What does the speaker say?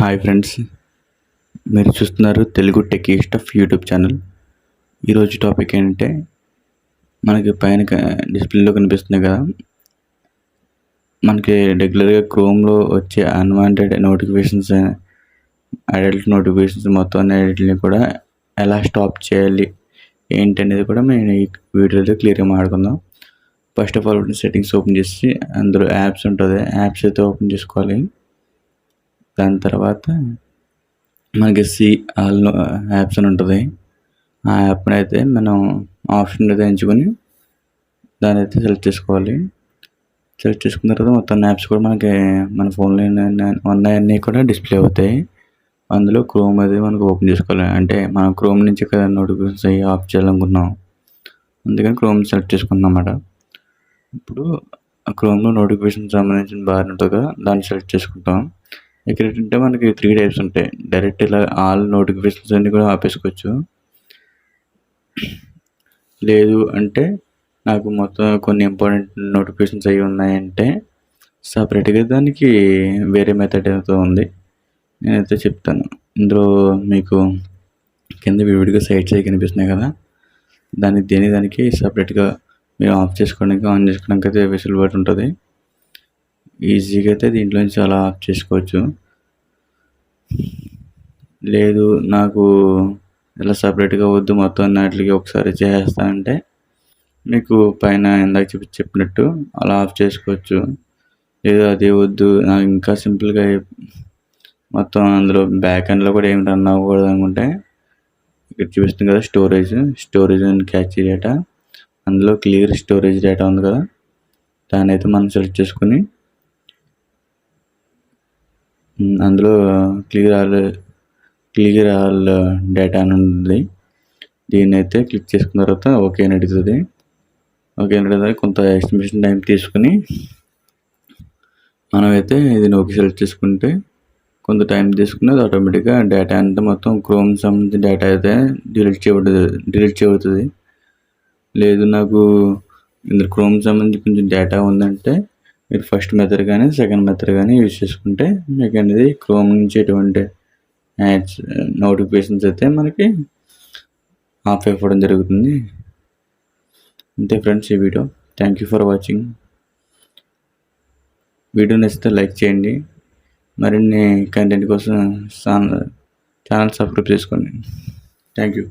Hi friends, మీరు చూస్తున్నారు Telugu techie stuff YouTube channel. ఈరోజు టాపిక్ ఏంటంటే, మనకి పైన డిస్ప్లేలో కనిపిస్తుంది కదా, మనకి రెగ్యులర్గా క్రోమ్లో వచ్చే అన్వాంటెడ్ నోటిఫికేషన్స్, అడల్ట్ నోటిఫికేషన్స్ మొత్తం అన్నిటిని కూడా ఎలా స్టాప్ చేయాలి ఏంటి అనేది కూడా మేము ఈ వీడియోలో క్లియర్గా మాట్లాడుకుందాం. First of all settings open చేసి అందులో యాప్స్ ఉంటుంది, యాప్స్ అయితే ఓపెన్ చేసుకోవాలి. దాని తర్వాత మనకి ఆల్ యాప్స్ అని ఉంటుంది. ఆ యాప్ని అయితే మనం ఆప్షన్ అయితే ఎంచుకొని దాని అయితే సెలెక్ట్ చేసుకోవాలి. సెలెక్ట్ చేసుకున్న తర్వాత మొత్తం యాప్స్ కూడా మనకి మన ఫోన్లో ఉన్నాయన్నీ కూడా డిస్ప్లే అవుతాయి. అందులో క్రోమ్ అది మనకు ఓపెన్ చేసుకోవాలి. అంటే మనం క్రోమ్ నుంచి కదా నోటిఫికేషన్స్ అవి ఆఫ్ చేయాలనుకున్నాం, అందుకని క్రోమ్ సెలెక్ట్ చేసుకున్నాం అన్నమాట. ఇప్పుడు క్రోమ్లో నోటిఫికేషన్ సంబంధించిన బార్ ఉంటుంది కదా, దాన్ని సెలెక్ట్ చేసుకుంటాం. ఇక్కడ ఏంటంటే మనకి 3 టైప్స్ ఉంటాయి. డైరెక్ట్ ఇలా ఆల్ నోటిఫికేషన్స్ అన్నీ కూడా ఆపేసుకోవచ్చు. లేదు అంటే నాకు మొత్తం కొన్ని ఇంపార్టెంట్ నోటిఫికేషన్స్ అవి ఉన్నాయంటే సపరేట్గా దానికి వేరే మెథడ్ అయితే ఉంది, నేనైతే చెప్తాను. ఇందులో మీకు కింద విడివిడిగా సైట్స్ అవి కనిపిస్తున్నాయి కదా, దానికి సపరేట్గా మీరు ఆఫ్ చేసుకోవడానికి ఆన్ చేసుకోవడానికి అయితే వెసులుబాటు ఉంటుంది. ఈజీగా అయితే దీంట్లో నుంచి అలా ఆఫ్ చేసుకోవచ్చు. లేదు నాకు ఇలా సపరేట్గా వద్దు, మొత్తం అన్నిటికి ఒకసారి చేసేస్తానంటే మీకు పైన ఇందాక చెప్పినట్టు అలా ఆఫ్ చేసుకోవచ్చు. లేదు అదే వద్దు, నాకు ఇంకా సింపుల్గా మొత్తం అందులో బ్యాక్ ఎండ్లో కూడా ఏమి రన్ అవ్వకూడదు అనుకుంటే ఇక్కడ చూపిస్తుంది కదా స్టోరేజ్ అండ్ క్యాచ్ డేటా, అందులో క్లియర్ స్టోరేజ్ డేటా ఉంది కదా, దాన్ని అయితే మనం సెలెక్ట్ చేసుకుని అందులో క్లియర్ ఆల్ డేటా అని ఉంది. దీన్ని అయితే క్లిక్ చేసుకున్న తర్వాత ఓకే అని అడుగుతుంది. ఓకే అని అడిగిన కొంత ఎస్టిమేషన్ టైం తీసుకుని మనమైతే ఇది ఓకే సెలెక్ట్ చేసుకుంటే కొంత టైం తీసుకుని అది ఆటోమేటిక్గా డేటా అంతా మొత్తం క్రోమ్ సంబంధించిన డేటా అయితే డిలీట్ చేయబడుతుంది. లేదు నాకు ఇందులో క్రోమ్ సంబంధించి కొంచెం డేటా ఉందంటే మీరు ఫస్ట్ మెథడ్ కానీ సెకండ్ మెథడ్ కానీ యూజ్ చేసుకుంటే మీకు అనేది క్రోమ్ నుంచి ఎటువంటి యాడ్స్ నోటిఫికేషన్స్ అయితే మనకి ఆఫ్ అయిపోవడం జరుగుతుంది. అంతే ఫ్రెండ్స్ ఈ video. Thank you for watching. Video నచ్చితే లైక్ చేయండి. మరిన్ని కంటెంట్ కోసం ఛానల్ సబ్స్క్రైబ్ చేసుకోండి. Thank you.